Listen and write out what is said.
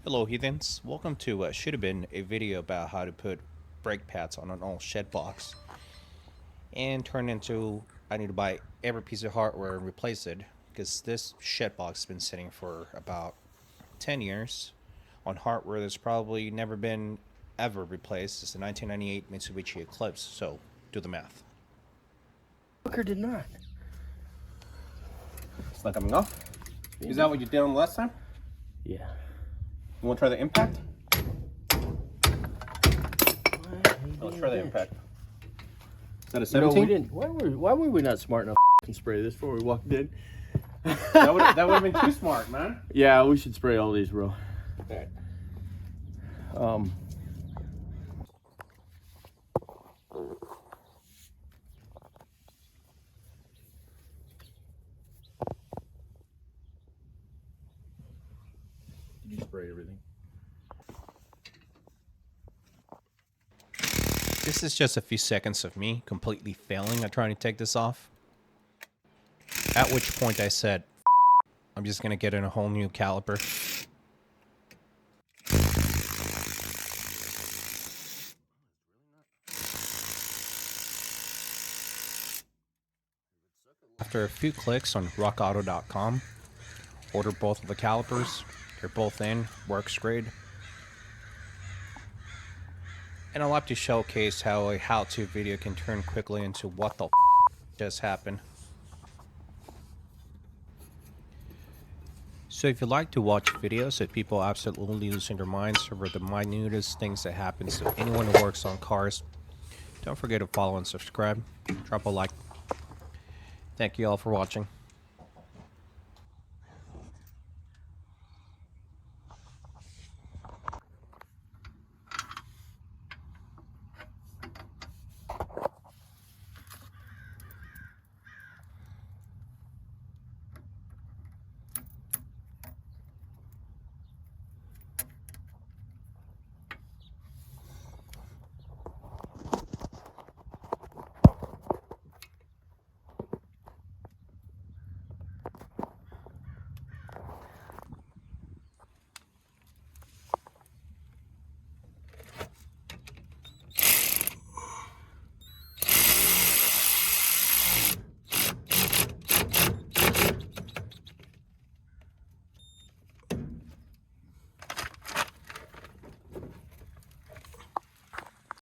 Hello heathens, welcome to what should have been a video about how to put brake pads on an old shed box and turn into I need to buy every piece of hardware and replace it because this shed box has been sitting for about 10 years on hardware that's probably never been ever replaced. It's the 1998 Mitsubishi Eclipse, so do the math. Booker did not. It's not coming off. Is that what you did on the last time? Yeah. You want to try the impact? Let's try the impact. Is that a 17? No, we didn't. Why were we not smart enough to spray this before we walked in? That would have been too smart, man. Yeah, we should spray all these, bro. Okay. Did you spray everything? This is just a few seconds of me completely failing at trying to take this off. At which point I said, I'm just gonna get in a whole new caliper. After a few clicks on rockauto.com, order both of the calipers. They're both in, works great. And I like to showcase how a how-to video can turn quickly into what the just happened. So if you like to watch videos that people absolutely losing their minds over the minutest things that happens to anyone who works on cars, don't forget to follow and subscribe. Drop a like. Thank you all for watching.